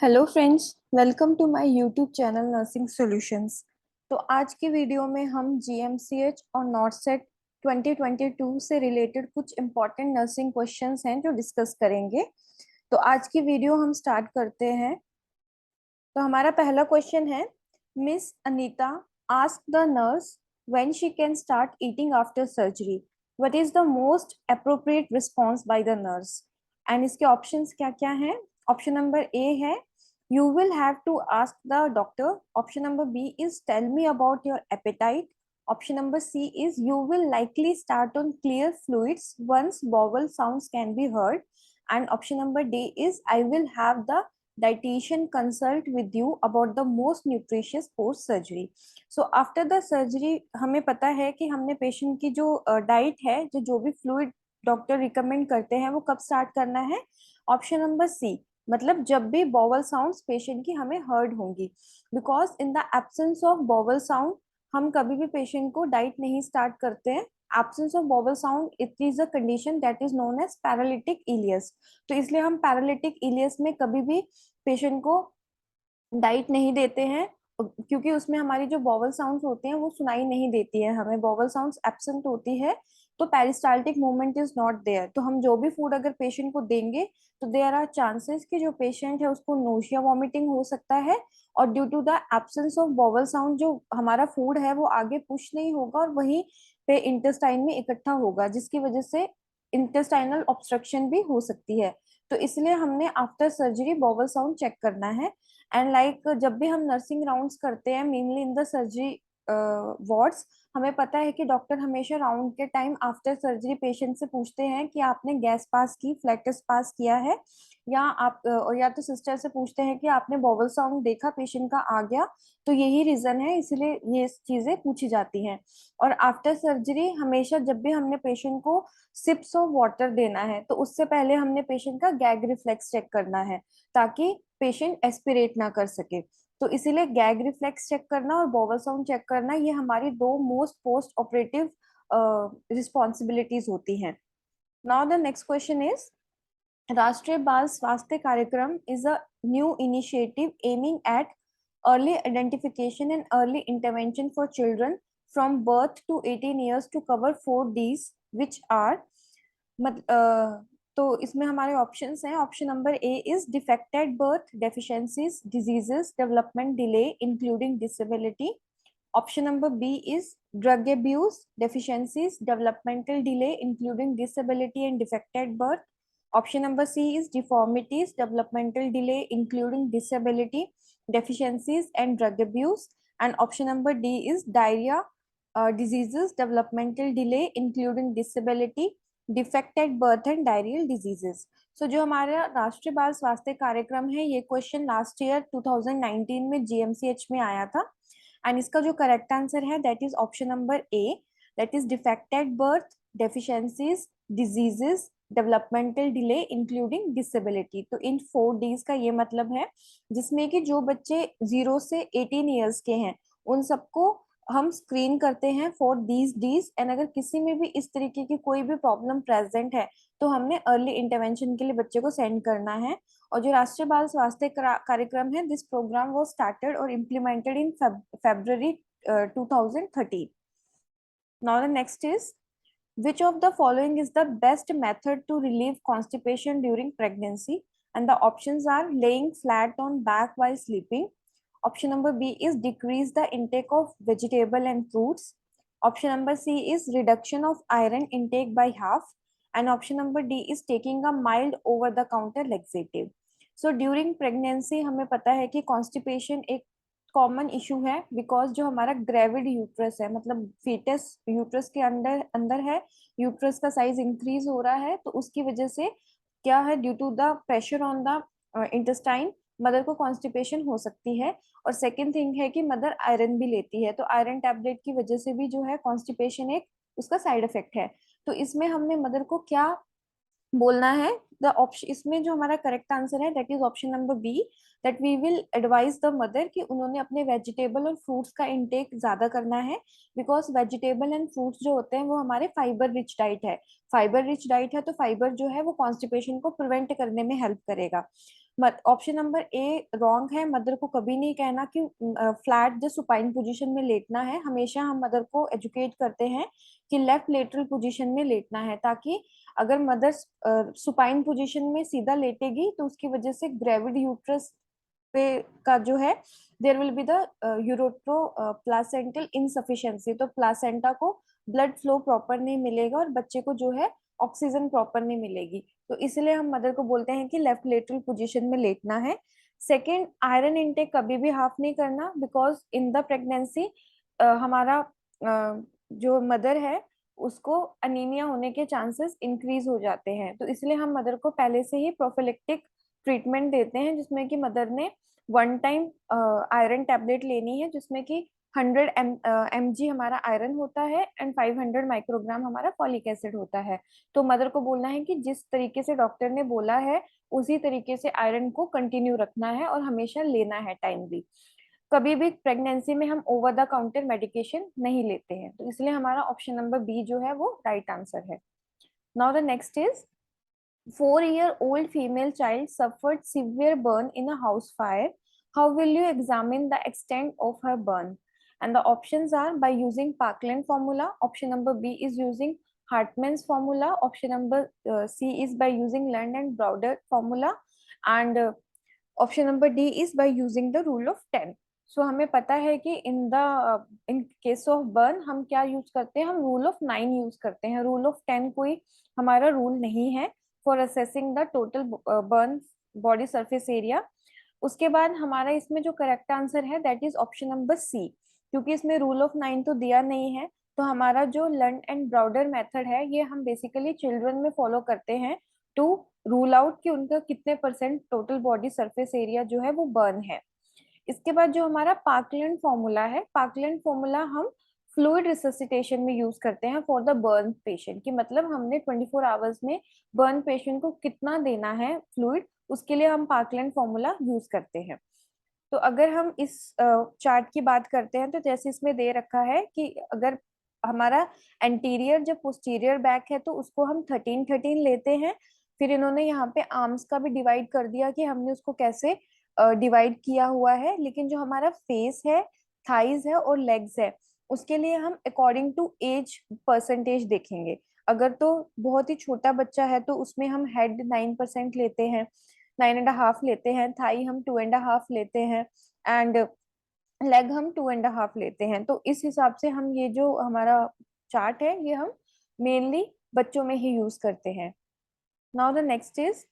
Hello friends, welcome to my YouTube channel nursing solutions. तो आज की वीडियो में हम जीएमसीएच और नॉर्सेट 2022 से रिलेटेड कुछ इम्पोर्टेंट नर्सिंग क्वेश्चंस हैं जो डिस्कस करेंगे। तो आज की वीडियो हम स्टार्ट करते हैं। तो हमारा पहला क्वेश्चन है, miss Anita ask the nurse when she can start eating after surgery, what is the most appropriate response by the nurse. And इसके ऑप्शंस क्या क्या हैं? ऑप्शन नंबर ए है, you will have to ask the doctor. Option number B is, tell me about your appetite. Option number C is, you will likely start on clear fluids once bowel sounds can be heard. And option number D is, I will have the dietitian consult with you about the most nutritious post surgery. So after the surgery हमें पता है कि हमने patient की जो diet है, जो भी फ्लूइड डॉक्टर रिकमेंड करते हैं, वो कब स्टार्ट करना है? ऑप्शन नंबर सी, मतलब जब भी बॉवल साउंड्स पेशेंट की हमें हर्ड होंगी। Because in the absence of bowel sound हम कभी भी पेशेंट को डाइट नहीं स्टार्ट करते हैं। Absence of bowel sound it is a condition that is known as paralytic ileus. तो इसलिए हम पैरालिटिक इलियस में कभी भी पेशेंट को डाइट नहीं देते हैं, क्योंकि उसमें हमारी जो बॉवल साउंड्स होते हैं वो सुनाई नहीं देती है, हमें बॉवल साउंड्स एब्सेंट होती है। तो peristaltic movement is not there. तो हम जो भी फूड अगर पेशेंट को देंगे तो देयर आर चांसेस कि जो पेशेंट है उसको नोशिया वॉमिटिंग हो सकता है। और due to the absence of bowel sound जो हमारा फूड है वो आगे पुश नहीं होगा और वहीं पे इंटेस्टाइन में इकट्ठा होगा, जिसकी वजह से इंटेस्टाइनल ऑब्स्ट्रक्शन भी हो सकती है। तो इसलिए हमने after surgery bowel sound check करना है। एंड जब भी हम नर्सिंग राउंड्स करते हैं mainly in the surgery wards, हमें पता है कि डॉक्टर हमेशा राउंड के टाइम आफ्टर सर्जरी पेशेंट से पूछते हैं कि आपने गैस पास की, फ्लैटस पास किया है, या आप और या तो सिस्टर से पूछते हैं कि आपने बॉवल साउंड देखा पेशेंट का आ गया। तो यही रीजन है, इसलिए ये चीजें पूछी जाती हैं। और आफ्टर सर्जरी हमेशा जब भी हमने पेशेंट को सिप्स ऑफ वाटर देना है तो उससे पहले हमने पेशेंट का गैग रिफ्लेक्स चेक करना है, ताकि पेशेंट एस्पिरेट ना कर सके। तो इसीलिए गैग रिफ्लेक्स चेक करना और बॉवल साउंड चेक करना ये हमारी दो मोस्ट पोस्ट ऑपरेटिव रिस्पॉन्सिबिलिटीज होती हैं। Now the next question is, राष्ट्रीय बाल स्वास्थ्य कार्यक्रम is a new initiative aiming at early identification and early intervention for children from birth to 18 years to cover 4 Ds, which are तो इसमें हमारे options हैं। Option number A is defected birth, deficiencies, diseases, development delay including disability. Option number B is drug abuse, deficiencies, developmental delay including disability and defected birth. Option number C is deformities, developmental delay including disability, deficiencies and drug abuse. And option number D is diarrhea, diseases, developmental delay including disability, defected birth and diarrheal diseases. So जो हमारा राष्ट्रीय बाल स्वास्थ्य कार्यक्रम है, ये question last year 2019 में GMCH में आया था। एंड इसका जो करेक्ट आंसर है that is option number A, that is defected birth, deficiencies, diseases, developmental delay including disability. तो इन 4 Ds का ये मतलब है, जिसमें कि जो बच्चे 0 से 18 ईयर्स के हैं उन सबको हम स्क्रीन करते हैं फॉर दीज डीज। एंड अगर किसी में भी इस तरीके की कोई भी प्रॉब्लम प्रेजेंट है तो हमने अर्ली इंटरवेंशन के लिए बच्चे को सेंड करना है। और जो राष्ट्रीय बाल स्वास्थ्य कार्यक्रम है, दिस प्रोग्राम वाज स्टार्टेड और implemented in February 2013। Now the next is, which of the following is the best method to relieve constipation during pregnancy? And the options are laying flat on back while sleeping. Option number B is decrease the intake of vegetable and fruits. Option number C is reduction of iron intake by half. And option number D is taking a mild over the counter laxative. So during pregnancy हमें पता है कि constipation एक common issue है, because जो हमारा gravid uterus है, मतलब फीटस यूट्रस के अंदर अंदर है, यूट्रस का साइज इंक्रीज हो रहा है, तो उसकी वजह से क्या है, due to the pressure on the intestine mother को कॉन्स्टिपेशन हो सकती है। और सेकेंड थिंग है कि मदर आयरन भी लेती है, तो आयरन टैबलेट की वजह से भी जो है कॉन्स्टिपेशन एक उसका साइड इफेक्ट है। तो इसमें हमने मदर को क्या बोलना है? द ऑप्शन, इसमें जो हमारा करेक्ट आंसर है that is option number B, that we will advise the mother कि उन्होंने अपने वेजिटेबल और फ्रूट्स का इंटेक ज्यादा करना है। बिकॉज वेजिटेबल एंड फ्रूट्स जो होते हैं वो हमारे फाइबर रिच डाइट है। फाइबर रिच डाइट है तो फाइबर जो है वो कॉन्स्टिपेशन को प्रिवेंट करने में हेल्प करेगा। ऑप्शन नंबर ए रॉन्ग है। मदर को कभी नहीं कहना कि फ्लैट जो सुपाइन पोजीशन में लेटना है। हमेशा हम मदर को एजुकेट करते हैं कि लेफ्ट लेटरल पोजीशन में लेटना है, ताकि अगर मदर सुपाइन पोजीशन में सीधा लेटेगी तो उसकी वजह से ग्रेविड यूट्रस पे का जो है there will be the uteroplacental insufficiency, तो प्लासेंटा को ब्लड फ्लो प्रॉपर नहीं मिलेगा और बच्चे को जो है ऑक्सीजन प्रॉपर नहीं मिलेगी। तो इसलिए हम मदर को बोलते हैं कि लेफ्ट लेटरल पोजीशन में लेटना है। सेकेंड, आयरन इनटेक कभी भी हाफ नहीं करना, बिकॉज इन द प्रेगनेंसी हमारा जो मदर है उसको अनीमिया होने के चांसेस इंक्रीज हो जाते हैं। तो इसलिए हम मदर को पहले से ही प्रोफिलेक्टिक ट्रीटमेंट देते हैं, जिसमें कि मदर ने वन टाइम आयरन टैबलेट लेनी है, जिसमें कि 100 mg हमारा आयरन होता है एंड 500 माइक्रोग्राम हमारा फॉलिक एसिड होता है। तो मदर को बोलना है कि जिस तरीके से डॉक्टर ने बोला है उसी तरीके से आयरन को कंटिन्यू रखना है और हमेशा लेना है टाइमली। कभी भी प्रेगनेंसी में हम ओवर द काउंटर मेडिकेशन नहीं लेते हैं, तो इसलिए हमारा ऑप्शन नंबर बी जो है वो राइट आंसर है। Now the next is 4-year-old female child suffered severe burn in a house fire. How will you examine the extent of her burn? And the options are by using Parkland formula. Option number B is using Hartmann's formula. Option number C is by using Lund and Browder formula. And option number D is by using the rule of 10। सो हमें पता है कि इन case of burn हम क्या use करते हैं, हम rule of 9 use करते हैं। रूल ऑफ 10 कोई हमारा रूल नहीं है for assessing the total burn body surface area. उसके बाद हमारा इसमें जो करेक्ट आंसर है that is option number C, क्योंकि इसमें रूल ऑफ 9 तो दिया नहीं है। तो हमारा जो लंड एंड ब्राउडर मेथड है ये हम बेसिकली चिल्ड्रन में फॉलो करते हैं टू रूल आउट कि उनका कितने percent total body surface area जो है वो बर्न है। इसके बाद जो हमारा पार्कलैंड फॉर्मूला है, पार्कलैंड फॉर्मूला हम फ्लूइड रिससिटेशन में यूज करते हैं फॉर द बर्न पेशेंट, कि मतलब हमने 24 आवर्स में बर्न पेशेंट को कितना देना है फ्लूइड, उसके लिए हम पार्कलैंड फॉर्मूला यूज करते हैं। तो अगर हम इस चार्ट की बात करते हैं तो जैसे इसमें दे रखा है कि अगर हमारा एंटीरियर जब पोस्टीरियर बैक है तो उसको हम 13-13 लेते हैं। फिर इन्होंने यहाँ पे आर्म्स का भी डिवाइड कर दिया कि हमने उसको कैसे डिवाइड किया हुआ है, लेकिन जो हमारा फेस है, थाइज है और लेग्स है उसके लिए हम अकॉर्डिंग टू एज परसेंटेज देखेंगे। अगर तो बहुत ही छोटा बच्चा है तो उसमें हम हेड 9% लेते हैं, 9.5 लेते हैं, थाई हम 2.5 लेते हैं एंड लेग हम 2.5 लेते हैं। तो इस हिसाब से हम ये जो हमारा चार्ट है ये हम मेनली बच्चों में ही यूज करते हैं। Now the next is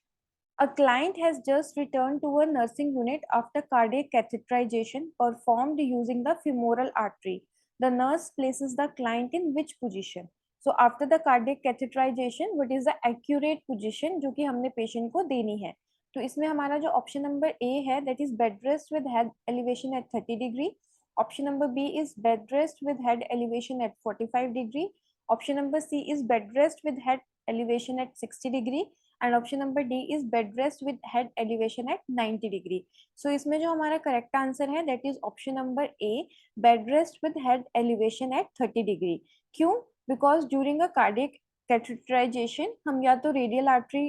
a client has just returned to a nursing unit after cardiac catheterization performed using the femoral artery. The nurse places the client in which position? So after the cardiac catheterization, what is the accurate position जो कि हमने patient को देनी है? तो इसमें हमारा जो ऑप्शन नंबर ए है that is bed rest with head elevation at 30 degree. Option number B is bed rest with head elevation at 45 degree. Option number C is bed rest with head elevation at 60 degree and option number D is bed rest with head elevation at 90 degree. So इसमें जो हमारा correct answer है that is option number A, bed rest with head elevation at 30 degree. क्यों? Because during a cardiac catheterization हम या तो radial artery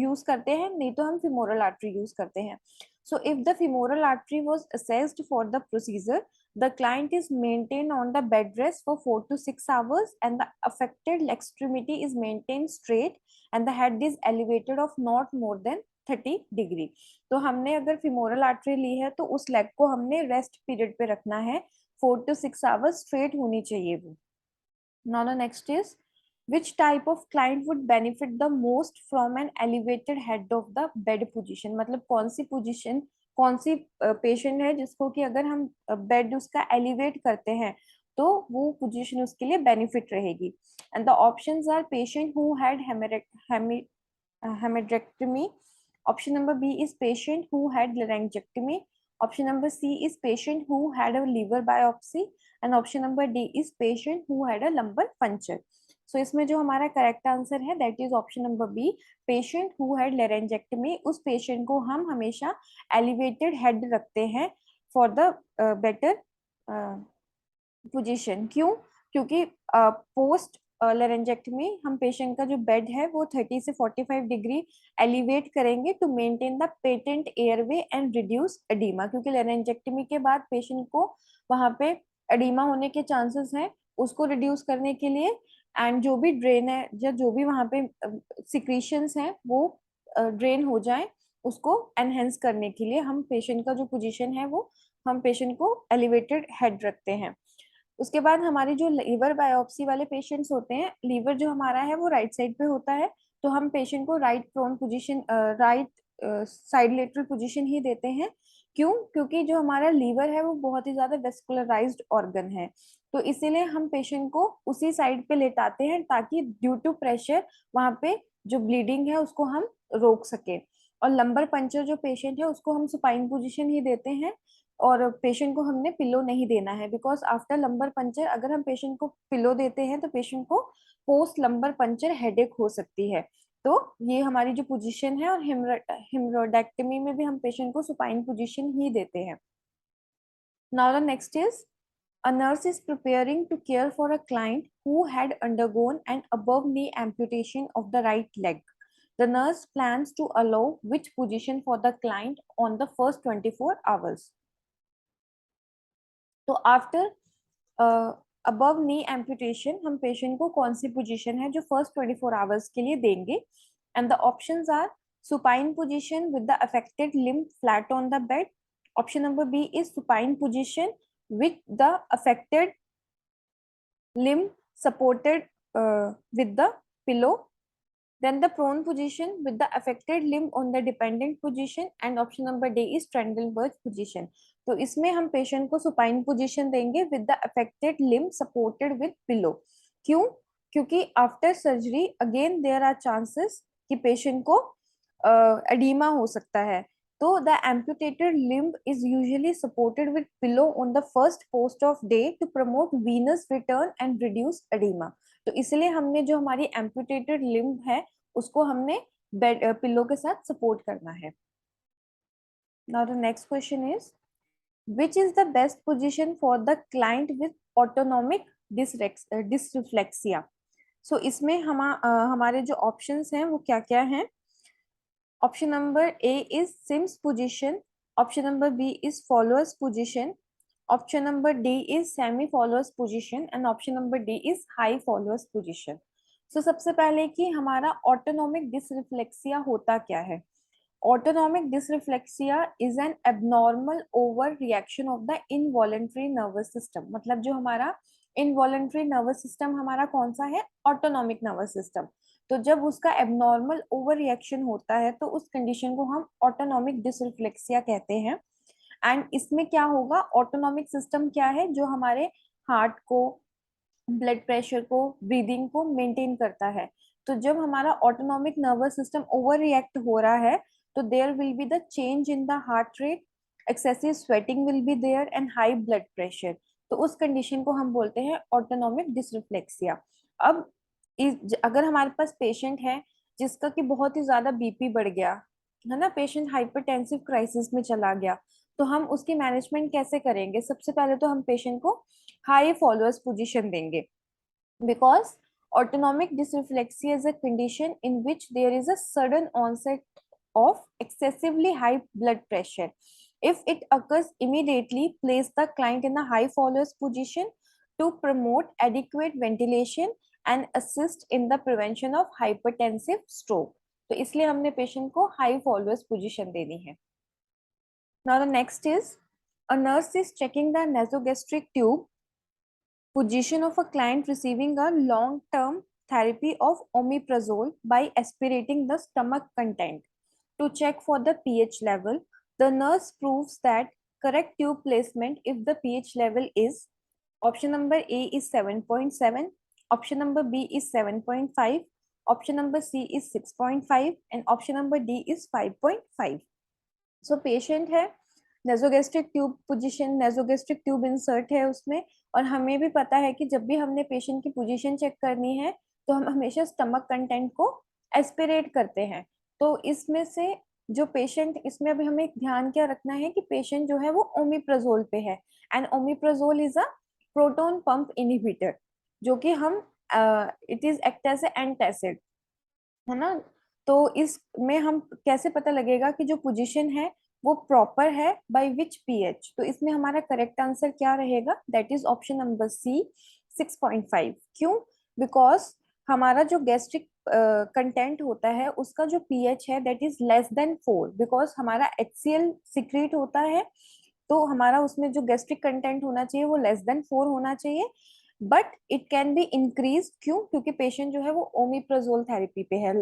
use करते हैं नहीं तो हम femoral artery use करते हैं। So if the femoral artery was assessed for the procedure, the client is maintained on the bed rest for 4 to 6 hours and the affected extremity is maintained straight and the head is elevated of not more than 30 degree. तो हमने अगर femoral artery ली है तो उस leg को हमने rest period पे रखना है, 4 to 6 आवर्स स्ट्रेट होनी चाहिए वो। Now the next is which type of client would benefit the most from an elevated head of the bed position? मतलब कौन सी पोजीशन, कौन सी पेशेंट है जिसको कि अगर हम बेड उसका एलिवेट करते हैं तो वो पोजीशन उसके लिए बेनिफिट रहेगी। And the options are patient who had hemorrhoidectomy, option number B is patient who had laryngectomy, option number C is patient who had a liver biopsy and option number D is patient who had a lumbar puncture. So इसमें जो हमारा correct answer है that is option number B, patient who had laryngectomy। उस patient को हम हमेशा elevated head रखते हैं फॉर द बेटर पोजीशन। क्यों? क्योंकि पोस्ट लेरेंजेक्टमी हम पेशेंट का जो बेड है वो 30 से 45 डिग्री एलिवेट करेंगे to maintain the patent airway and reduce oedema, क्योंकि लेरेंजेक्टमी के बाद पेशेंट को वहां पे एडीमा होने के चांसेस हैं, उसको रिड्यूस करने के लिए एंड जो भी ड्रेन है या जो भी वहां पे सिक्रीशंस हैं वो ड्रेन हो जाए, उसको एनहेंस करने के लिए हम पेशेंट का जो पोजीशन है वो हम पेशेंट को एलिवेटेड हेड रखते हैं। उसके बाद हमारी जो लीवर बायोप्सी वाले पेशेंट्स होते हैं, लीवर जो हमारा है वो राइट साइड पे होता है, तो हम पेशेंट को right prone position, right side lateral position ही देते हैं। क्यों? क्योंकि जो हमारा लीवर है वो बहुत ही ज्यादा वेस्कुलराइज्ड ऑर्गन है, तो इसीलिए हम पेशेंट को उसी साइड पे लेटाते हैं ताकि ड्यू टू प्रेशर वहां पे जो ब्लीडिंग है उसको हम रोक सके। और लंबर पंचर जो पेशेंट है उसको हम सुपाइन पोजीशन ही देते हैं, और पेशेंट को हमने पिलो नहीं देना है, बिकॉज आफ्टर लंबर पंचर अगर हम पेशेंट को पिलो देते हैं तो पेशेंट को पोस्ट लंबर पंचर हेडेक हो सकती है। तो ये हमारी जो पोजीशन है, और हिमरोडेक्टमी में भी हम पेशेंट को सुपाइन पोजीशन ही देते हैं। Now the next is a nurse is preparing to care for a client who had undergone an above knee amputation of the right leg. The nurse plans to allow which position for the client on the first 24 hours. तो after above नी amputation हम patient को कौन सी position है जो first 24 hours के लिए देंगे, and the options are supine position with the affected limb flat on the bed, option number B is supine position with the affected limb supported with the pillow, then the prone position with the affected limb on the dependent position, and option number D is Trendelenburg position. तो इसमें हम patient को supine position देंगे with the affected limb supported with pillow. क्यों? क्योंकि after surgery again there are chances कि patient को oedema हो सकता है, तो the amputated limb is usually supported with pillow on the first post of day to promote venous return and reduce edema. तो इसलिए हमने जो हमारी amputated limb है उसको हमने बेड पिलो के साथ सपोर्ट करना है। Now the next question is, which is the best position for the client with autonomic dysreflexia? So इसमें हमारे जो ऑप्शंस हैं वो क्या क्या हैं? Option number A is Sims position. Option number B is followers position. Option number D is semi followers position and option number D is high followers position. So सबसे पहले कि हमारा autonomic dysreflexia होता क्या है? Autonomic dysreflexia is an abnormal overreaction of the involuntary nervous system. मतलब जो हमारा involuntary nervous system हमारा कौन सा है? Autonomic nervous system. तो जब उसका एबनॉर्मल ओवर रिएक्शन होता है तो उस कंडीशन को हम ऑटोनॉमिक डिसरिफ्लेक्सिया कहते हैं। एंड इसमें क्या होगा? ऑटोनॉमिक सिस्टम क्या है? जो हमारे हार्ट को, ब्लड प्रेशर को, ब्रीदिंग को मेंटेन करता है। तो जब हमारा autonomic nervous system over react हो रहा है तो there will be the change in the heart rate, excessive sweating will be there and high blood pressure. तो उस कंडीशन को हम बोलते हैं ऑटोनॉमिक डिसरिफ्लेक्सिया। अब अगर हमारे पास पेशेंट है जिसका कि बहुत ही ज्यादा बीपी बढ़ गया है ना, पेशेंट हाइपरटेंसिव क्राइसिस में चला गया, तो हम उसकी मैनेजमेंट कैसे करेंगे? सबसे पहले तो हम पेशेंट को हाई फॉलोअर्स पोजीशन देंगे, because autonomic dysreflexia is a condition in which there is a sudden onset of excessively high blood pressure. If it occurs immediately, place the client in a high followers position to promote adequate ventilation and assist in the prevention of hypertensive stroke. तो इसलिए हमने patient को high followers position देनी है। Now the next is, a nurse is checking the nasogastric tube position of a client receiving a long-term therapy of omeprazole by aspirating the stomach content to check for the pH level. The nurse proves that correct tube placement if the pH level is, option number A is 7.7, option number B is 7.5, option number C is 6.5 and option number D is 5.5. So patient है, nasogastric tube position, nasogastric tube insert है उसमें, और हमें भी पता है कि जब भी हमने पेशेंट की पोजीशन चेक करनी है तो हम हमेशा स्टमक कंटेंट को एस्पिरेट करते हैं। तो इसमें से जो पेशेंट, इसमें अभी हमें ध्यान क्या रखना है कि पेशेंट जो है वो ओमिप्राजोल पे है, and omeprazole is a proton pump inhibitor, जो कि हम it is act as a antacid, है ना। तो इसमें हम कैसे पता लगेगा कि जो पोजीशन है वो प्रॉपर है, बाय विच पीएच। तो इसमें हमारा करेक्ट आंसर क्या रहेगा, that is option number C, 6.5। क्यों? बिकॉज हमारा जो गैस्ट्रिक कंटेंट होता है उसका जो पीएच है that is less then 4, because हमारा HCl सिक्रीट होता है, तो हमारा उसमें जो गैस्ट्रिक कंटेंट होना चाहिए वो लेस देन 4 होना चाहिए। But it can be increase, क्यों? क्योंकि पेशेंट जो है वो ओमिप्राजोल थेरेपी पे है,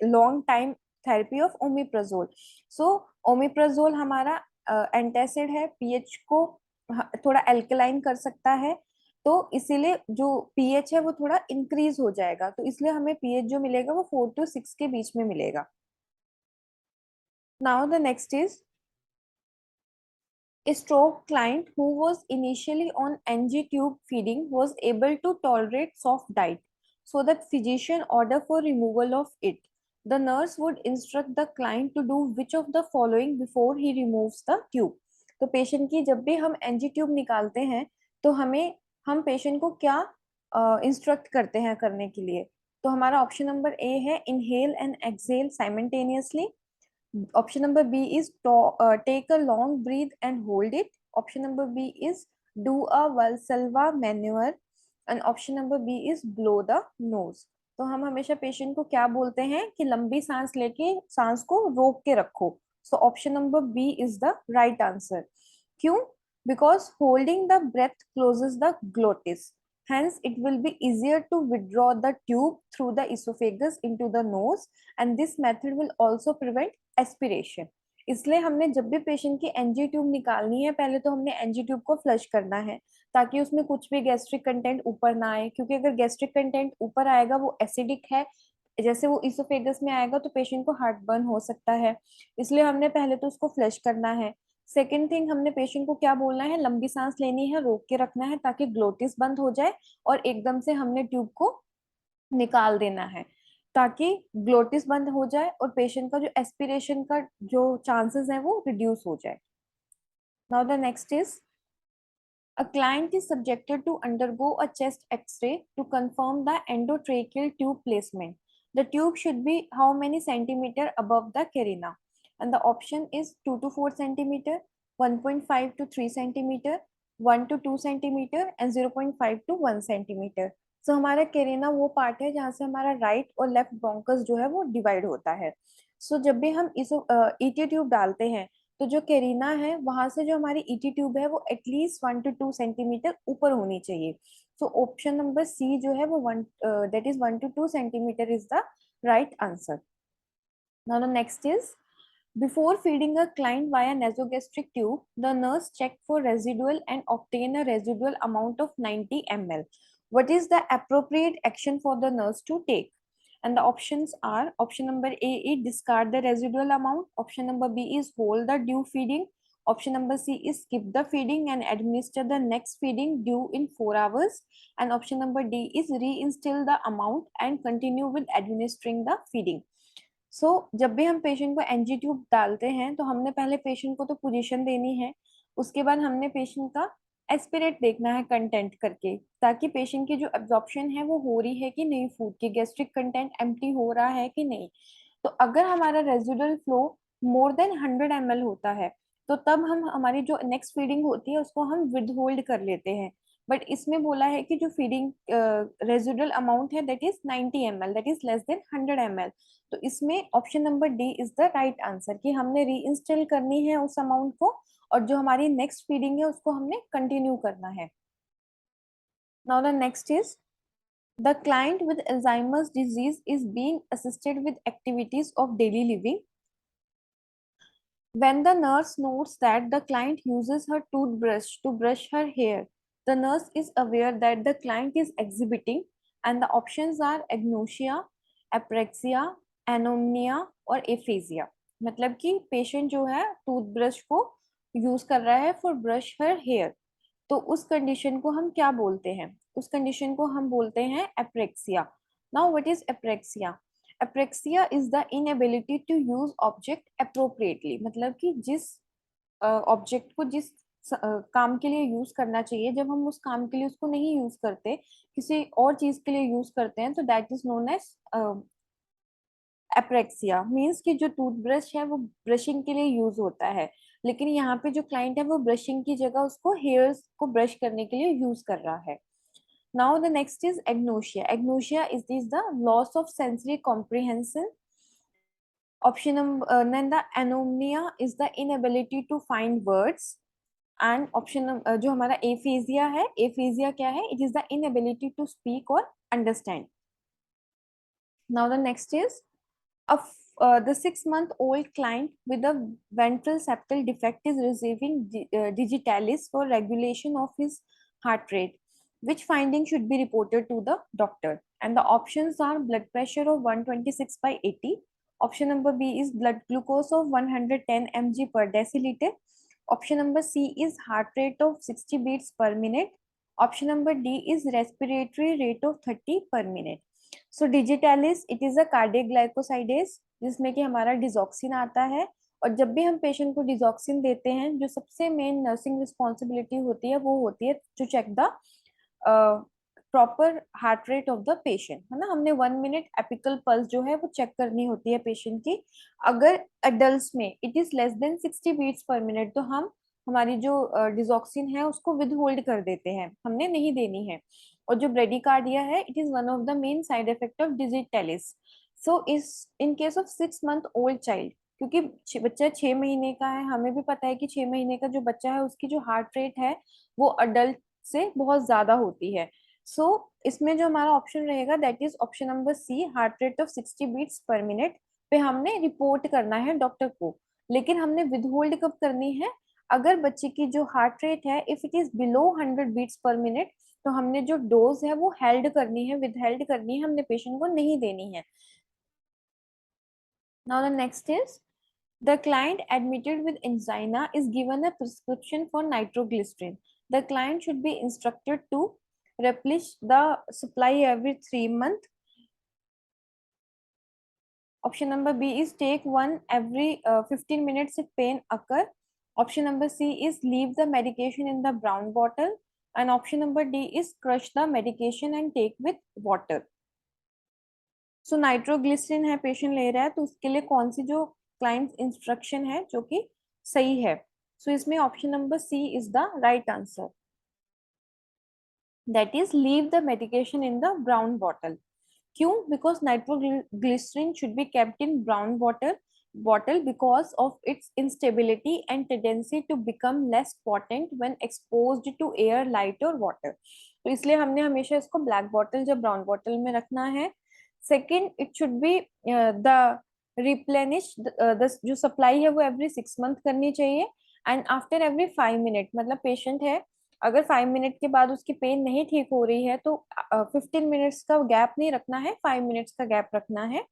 long time therapy of omeprazole. So omeprazole हमारा एंटासिड है, पीएच को थोड़ा एल्कलाइन कर सकता है, तो इसीलिए जो पीएच है वो थोड़ा इंक्रीज हो जाएगा, तो इसलिए हमें पीएच जो मिलेगा वो 4 to 6 के बीच में मिलेगा। Now the next is, a stroke client who was initially on NG tube feeding was able to tolerate soft diet, so that physician order for removal of it. The nurse would instruct the client to do which of the following before he removes the tube. तो patient की जब भी हम NG tube निकालते हैं तो हम patient को क्या इंस्ट्रक्ट करते हैं करने के लिए। तो हमारा ऑप्शन नंबर ए है inhale and exhale simultaneously. Option number B is take a long breath and hold it. Option number B is do a Valsalva maneuver. And option number B is blow the nose. तो हम हमेशा patient को क्या बोलते हैं कि लंबी सांस लेके सांस को रोक के रखो। So option number B is the right answer. क्यों? Because holding the breath closes the glottis, hence it will be easier to withdraw the tube through the esophagus into the nose, and this method will also prevent aspiration. इसलिए हमने जब भी patient की NG tube निकालनी है पहले तो हमने एनजी ट्यूब को फ्लश करना है, ताकि उसमें कुछ भी गैस्ट्रिक कंटेंट ऊपर ना आए, क्योंकि अगर गैस्ट्रिक कंटेंट ऊपर आएगा वो एसिडिक है, जैसे वो इसोफेगस में आएगा तो पेशेंट को हार्ट बर्न हो सकता है, इसलिए हमने पहले तो उसको फ्लश करना है। सेकेंड थिंग, हमने पेशेंट को क्या बोलना है, लंबी सांस लेनी है, रोक के रखना है ताकि ग्लोटिस बंद हो जाए, और एकदम से हमने ट्यूब को निकाल देना है ताकि ग्लोटिस बंद हो जाए और पेशेंट का जो एस्पिरेशन का जो चांसेस है वो रिड्यूस हो जाए। Now the next is, a client is subjected to undergo a chest x-ray to confirm the endotracheal tube placement. The tube should be how many centimeter above the carina? And the option is 2 to 4 centimeter, 1.5 to 3 centimeter, 1 to 2 centimeter and 0.5 to 1 centimeter. So हमारा केरिना वो part है जहाँ से हमारा right और left bronchus जो है वो डिवाइड होता है। सो जब भी हम इस ईटी ट्यूब डालते हैं तो जो कैरिना है वहां से जो हमारी ईटी ट्यूब है वो एटलीस्ट 1 to 2 सेंटीमीटर ऊपर होनी चाहिए। सो ऑप्शन नंबर सी जो है वो that is 1 to 2 centimetre is the right answer. Now the next is, before feeding a client via nasogastric tube, the nurse checked for residual and obtained a residual amount of 90 ml. What is the appropriate action for the nurse to take? And the options are, option number A is discard the residual amount, option number B is hold the due feeding, option number C is skip the feeding and administer the next feeding due in 4 hours, and option number D is reinstill the amount and continue with administering the feeding. जब भी हम patient को NG tube डालते हैं तो हमने पहले patient को तो पोजीशन देनी है, उसके बाद हमने पेशेंट का एस्पिरेट देखना है कंटेंट करके, ताकि पेशेंट की जो एब्जॉर्प्शन है वो हो रही है कि नहीं, फूड की गैस्ट्रिक कंटेंट एम्प्टी हो रहा है कि नहीं। तो अगर हमारा residual flow more than 100 ml होता है तो तब हम हमारी जो नेक्स्ट फीडिंग होती है उसको हम विद होल्ड कर लेते हैं। बट इसमें बोला है कि जो फीडिंग रेजिडुअल अमाउंट है that is 90 ml, that is less then 100 ml। तो इसमें option number D is the right answer कि हमने री इंस्टॉल करनी है उस अमाउंट को, और जो हमारी नेक्स्ट फीडिंग है उसको हमने कंटिन्यू करना है। Now the next is, the client with Alzheimer's disease is being assisted with activities of daily living. When the nurse notes that the client uses her toothbrush to brush her hair, the nurse is aware that the client is exhibiting, and the options are agnosia, apraxia, anomnia और aphasia। मतलब कि patient जो है toothbrush को use कर रहा है for brush her hair, तो उस कंडीशन को हम क्या बोलते हैं? उस कंडीशन को हम बोलते हैं apraxia. Now what is apraxia? Apraxia is the inability to use object appropriately, मतलब कि जिस ऑब्जेक्ट को जिस काम के लिए यूज करना चाहिए, जब हम उस काम के लिए उसको नहीं यूज करते, किसी और चीज के लिए यूज करते हैं, तो that is known as apraxia. Means कि जो टूथब्रश है वो ब्रशिंग के लिए यूज होता है, लेकिन यहाँ पे जो क्लाइंट है वो ब्रशिंग की जगह उसको हेयर्स को ब्रश करने के लिए यूज कर रहा है। Now the next is agnosia. Agnosia is the loss of sensory comprehension. Option number then the anomia is the inability to find words, and option जो हमारा एफेजिया है, एफेजिया क्या है? It is the inability to speak और understand. Now the next is the 6-month-old client with a ventral septal defect is receiving digitalis for regulation of his heart rate. Which finding should be reported to the doctor? And the options are blood pressure of 126 by 80. Option number B is blood glucose of 110 mg per deciliter. Option number C is heart rate of 60 beats per minute. Option number D is respiratory rate of 30 per minute. So digitalis it is a cardiac glycosidase, जिसमें कि हमारा digoxin आता है। और जब भी हम patient को डिजॉक्सिन देते हैं, जो सबसे मेन नर्सिंग रिस्पॉन्सिबिलिटी होती है वो होती है to check the proper heart rate of the patient, है ना। हमने 1 मिनट एपिकल पल्स जो है वो चेक करनी होती है पेशेंट की। अगर एडल्ट में it is less than 60 beats per minute, तो हम हमारी जो डिजॉक्सिन है उसको विद होल्ड कर देते हैं, हमने नहीं देनी है। और जो ब्रेडिकार्डिया है, it is one of the main side effect of digitalis. So इस in case of 6-month-old child, क्योंकि बच्चा 6 महीने का है, हमें भी पता है कि 6 महीने का जो बच्चा है उसकी जो हार्ट रेट है वो अडल्ट से बहुत ज्यादा होती है। सो इसमें जो हमारा ऑप्शन रहेगा that is option number C, heart rate of 60 beats per minute पे हमने रिपोर्ट करना है डॉक्टर को। लेकिन हमने विद होल्ड कब करनी है? अगर बच्चे की जो हार्ट रेट है if it is below 100 beats per minute, तो हमने जो डोज है वो हेल्ड करनी है, विद हेल्ड करनी है, हमने पेशेंट को नहीं देनी है। Now the next is the client admitted with angina is given a prescription for nitroglycerin. The client should be instructed to replenish the supply every 3 months. Option number B is take one every 15 minutes if pain occur. Option number C is leave the medication in the brown bottle. And option number D is crush the medication and take with water. So nitroglycerine है, patient ले रहा है, तो उसके लिए कौन सी जो client instruction है जो कि सही है? सो इसमें option number C is the right answer, that is leave the medication in the brown bottle. क्यों? Because nitroglycerine should be kept in brown bottle because of its instability and tendency to become less potent when exposed to air, light or water. तो इसलिए हमने हमेशा इसको black bottle या brown bottle में रखना है। Second, it should be the replenish, जो सप्लाई है वो एवरी 6 मंथ करनी चाहिए। एंड आफ्टर एवरी 5 मिनट, मतलब पेशेंट है, अगर 5 मिनट के बाद उसकी पेन नहीं ठीक हो रही है तो 15 मिनट्स का गैप नहीं रखना है, 5 मिनट्स का गैप रखना है।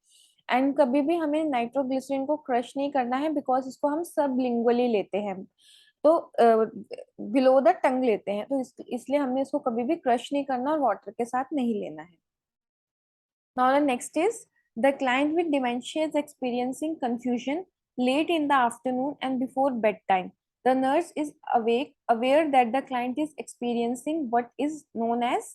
एंड कभी भी हमें नाइट्रोग्लिसरीन को क्रश नहीं करना है, बिकॉज इसको हम सब लिंगुअली लेते हैं, तो बिलो द टंग लेते हैं, तो इसलिए हमने इसको कभी भी क्रश नहीं करना और वाटर के साथ नहीं लेना है। Now the next is the client with dementia is experiencing confusion late in the afternoon and before bedtime. The nurse is aware that the client is experiencing what is known as,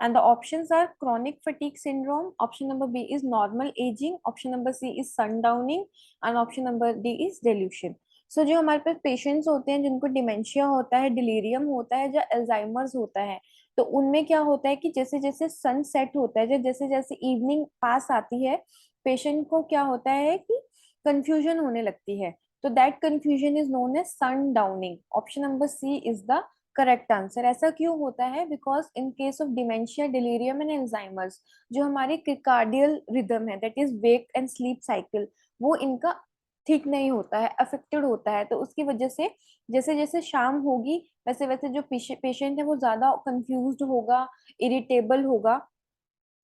and the options are chronic fatigue syndrome. Option number B is normal aging. Option number C is sundowning, and option number D is delusion. So जो हमारे पास patients होते हैं जिनको dementia होता है, delirium होता है, या एल्जाइमर्स होता है, तो उनमें क्या होता है कि जैसे जैसे सन सेट होता है, जैसे जैसे इवनिंग पास आती है, पेशेंट को क्या होता है कि कंफ्यूजन होने लगती है, तो that confusion is known as sundowning. Option number C is the correct answer. ऐसा क्यों होता है? Because in case of dementia, delirium and Alzheimer's, जो हमारी कार्डियल रिदम है, that is wake and sleep cycle, वो इनका ठीक नहीं होता है, अफेक्टेड होता है, तो उसकी वजह से जैसे जैसे शाम होगी वैसे वैसे जो पेशेंट है वो ज्यादा कंफ्यूज्ड होगा, इरिटेबल होगा,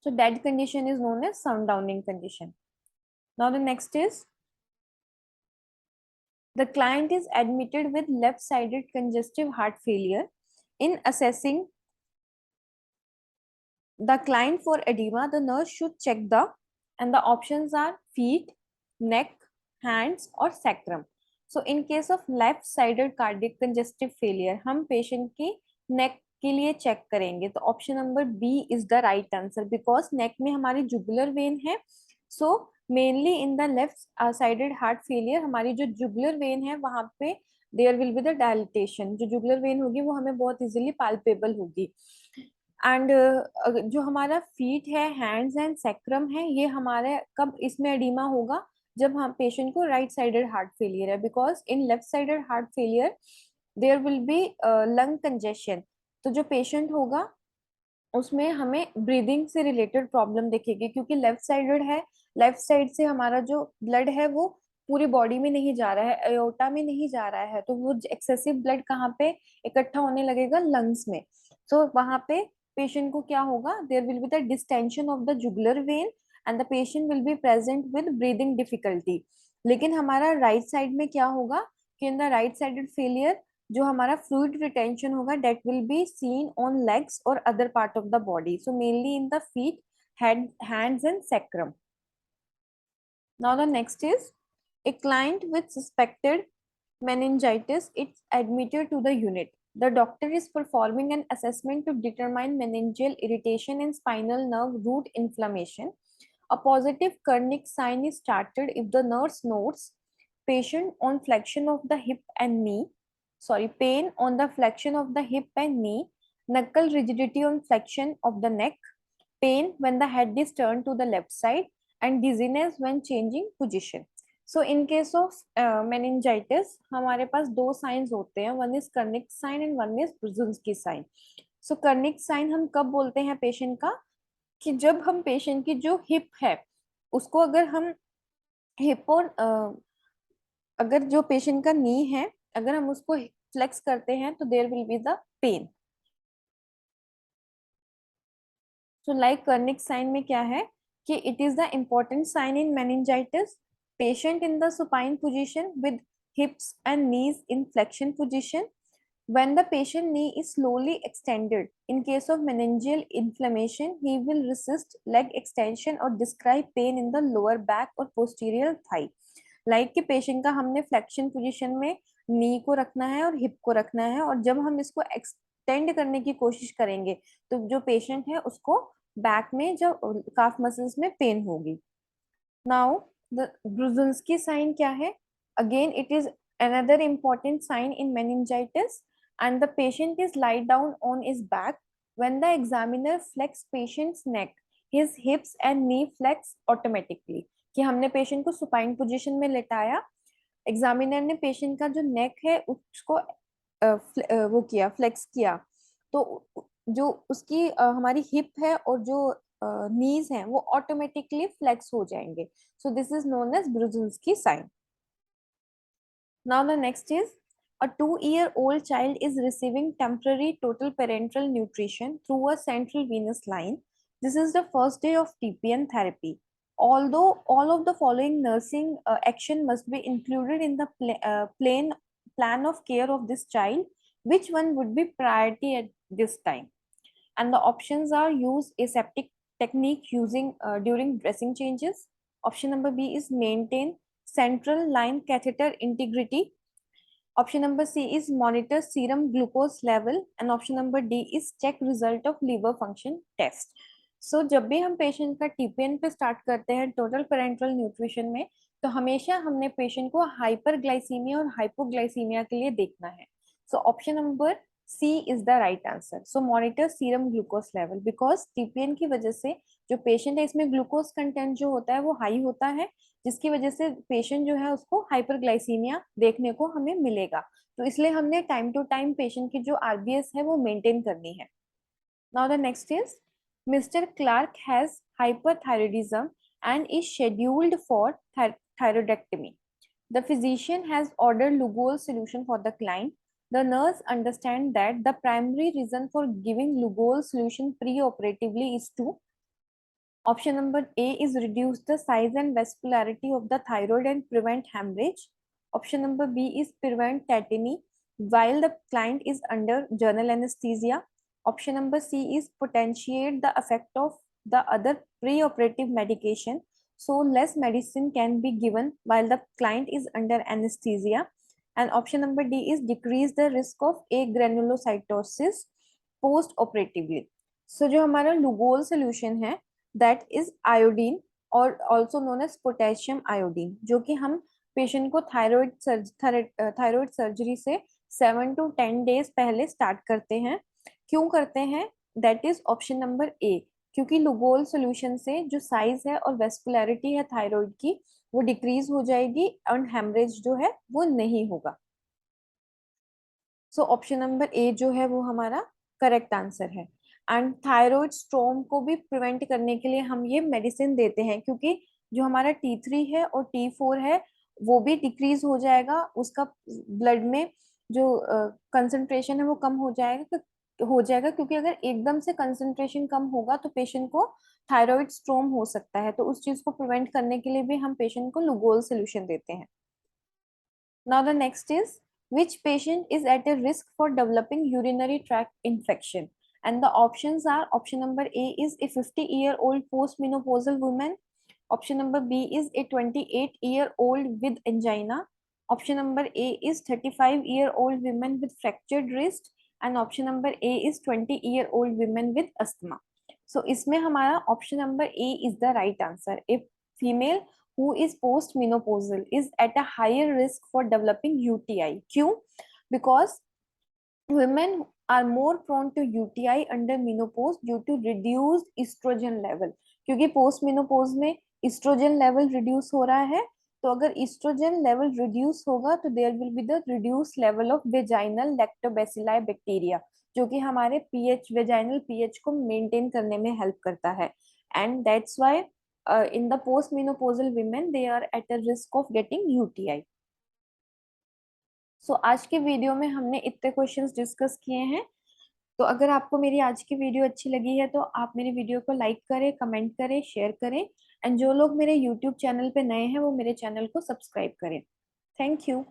so that condition is known as sundowning condition. Now the next is the client is admitted with left sided congestive heart failure. In assessing the client for edema, the nurse should check the, and the options are feet, neck, hands or sacrum. So in case of left sided cardiac congestive failure हम patient की neck के लिए check करेंगे, तो option number B is the right answer, because neck में हमारी jugular vein है। So mainly in the left sided heart failure हमारी जो जुगुलर वेन है वहां पे there will be the dilatation, जो जुगुलर वेन होगी वो हमें बहुत इजीली पाल्पेबल होगी। एंड जो हमारा फीट है, हैंड्स एंड सेक्रम है, ये हमारे कब इसमें एडिमा होगा, जब हम पेशेंट को राइट साइडेड हार्ट फेलियर है, because in left sided heart failure there will be lung congestion. तो जो पेशेंट होगा उसमें हमें ब्रीदिंग से रिलेटेड प्रॉब्लम दिखेगी, क्योंकि लेफ्ट साइडेड है, लेफ्ट साइड से हमारा जो ब्लड है वो पूरी बॉडी में नहीं जा रहा है, एओर्टा में नहीं जा रहा है, तो वो एक्सेसिव ब्लड कहाँ पे इकट्ठा होने लगेगा, लंग्स में। तो वहां पे पेशेंट को क्या होगा, there will be the distension of the jugular vein and the patient will be present with breathing difficulty. लेकिन हमारा राइट साइड में क्या होगा कि in the right sided failure जो हमारा फ्लूइड रिटेंशन होगा that will be seen on legs और other part of the body, so mainly in the feet, head, hands and sacrum. Now the next is a client with suspected meningitis. It's admitted to the unit. The doctor is performing an assessment to determine meningeal irritation and spinal nerve root inflammation. A positive Kernick sign is started if the nurse notes patient on flexion of the hip and knee, pain on the flexion of the hip and knee, knuckle rigidity on flexion of the neck, pain when the head is turned to the left side, and dizziness when changing position. So in case of meningitis हमारे पास दो signs होते हैं, one is Kernig sign and one is Brudzinski sign. So Kernig sign हम कब बोलते हैं patient का, कि जब हम पेशेंट की जो हिप है उसको अगर हम हिप और अगर जो पेशेंट का नी है अगर हम उसको फ्लेक्स करते हैं तो there will be the pain. So like Kernig sign में क्या है कि it is the important sign in meningitis, patient in the supine position with hips and knees in flexion position, when the patient knee is slowly extended. In case of meningeal inflammation, he will resist leg extension or describe pain in the lower back or posterior thigh. Like कि patient का हमने flexion position में नी को रखना है और hip को रखना है, और जब हम इसको एक्सटेंड करने की कोशिश करेंगे तो जो पेशेंट है उसको बैक में जो काफ मसल्स में पेन होगी। नाउ द ब्रुजुल्स्की साइन क्या है, again it is another important sign in meningitis, and the patient is lie down on his back. When the examiner flex patient's neck, his hips and knee flex automatically. कि हमने patient को supine position में लेटाया, examiner ने patient का जो नेक है उसको वो किया, फ्लेक्स किया, तो जो उसकी हमारी हिप है और जो नीज है वो ऑटोमेटिकली फ्लेक्स हो जाएंगे। So this is known as Brudzinski sign. Now the next is a 2-year-old child is receiving temporary total parenteral nutrition through a central venous line. This is the first day of TPN therapy. Although all of the following nursing action must be included in the plan of care of this child, which one would be priority at this time? And the options are: use aseptic technique using during dressing changes. Option number B is maintain central line catheter integrity. Option number C is monitor serum glucose level, and option number D is check result of liver function test. So जब भी हम patient का TPN पे start करते हैं total parental nutrition में, तो हमेशा हमने पेशेंट को हाइपरग्लाइसीमिया और हाइपोग्लाइसीमिया के लिए देखना है। So option number C is the right answer. So monitor serum glucose level, because TPN की वजह से जो पेशेंट है इसमें ग्लूकोज कंटेंट जो होता है वो हाई होता है, जिसकी वजह से पेशेंट जो है उसको हाइपरग्लाइसीमिया देखने को हमें मिलेगा। तो इसलिए हमने टाइम टू टाइम पेशेंट की जो आरबीएस है वो मेंटेन करनी है। Now the next is Mr. Clark has hyperthyroidism and is scheduled for thyroidectomy. The physician has ordered Lugol solution for the client. The nurse understands that the primary reason for giving Lugol solution pre-operatively is to: option number A is reduce the size and vascularity of the thyroid and prevent hemorrhage. Option number B is prevent tetany while the client is under general anesthesia. Option number C is potentiate the effect of the other pre-operative medication, so less medicine can be given while the client is under anesthesia. And option number D is decrease the risk of agranulocytosis post operatively. So जो हमारा Lugol solution है that is iodine और also known as potassium iodine, जो कि हम patient को thyroid surgery से 7 to 10 days पहले स्टार्ट करते हैं। क्यों करते हैं? दैट इज ऑप्शन नंबर ए, क्योंकि लुगोल सोल्यूशन से जो साइज है और वेस्कुलरिटी है थायराइड की वो डिक्रीज हो जाएगी एंड हेमरेज जो है वो नहीं होगा। सो ऑप्शन नंबर ए जो है वो हमारा करेक्ट आंसर है। एंड थायराइड स्टोम को भी प्रिवेंट करने के लिए हम ये मेडिसिन देते हैं, क्योंकि जो हमारा T3 है और T4 है वो भी डिक्रीज हो जाएगा, उसका ब्लड में जो कंसंट्रेशन है वो कम हो जाएगा, क्योंकि अगर एकदम से कंसंट्रेशन कम होगा तो पेशेंट को थायराइड स्टोम हो सकता है। तो उस चीज को प्रिवेंट करने के लिए भी हम पेशेंट को लुगोल सोल्यूशन देते हैं। Now the next is, which patient is at a risk for developing urinary tract infection? And the options are, option number A is a 50-year-old postmenopausal woman. Option number B is a 28-year-old with angina. Option number A is 35-year-old woman with fractured wrist. And option number A is 20-year-old women with asthma. So इसमें हमारा option number A is the right answer. A female who is postmenopausal is at a higher risk for developing UTI. क्यों? Because women are more prone to UTI under menopause due to reduced estrogen level. क्योंकि post menopause में estrogen level reduce हो रहा है, तो अगर estrogen level reduce होगा तो there will be the reduced level of vaginal lactobacilli bacteria, जो कि हमारे pH vaginal pH को maintain करने में help करता है, and that's why in the postmenopausal women they are at a risk of getting UTI. सो आज के वीडियो में हमने इतने क्वेश्चंस डिस्कस किए हैं। तो अगर आपको मेरी आज की वीडियो अच्छी लगी है तो आप मेरी वीडियो को लाइक करें, कमेंट करें, शेयर करें, एंड जो लोग मेरे यूट्यूब चैनल पे नए हैं वो मेरे चैनल को सब्सक्राइब करें। Thank you.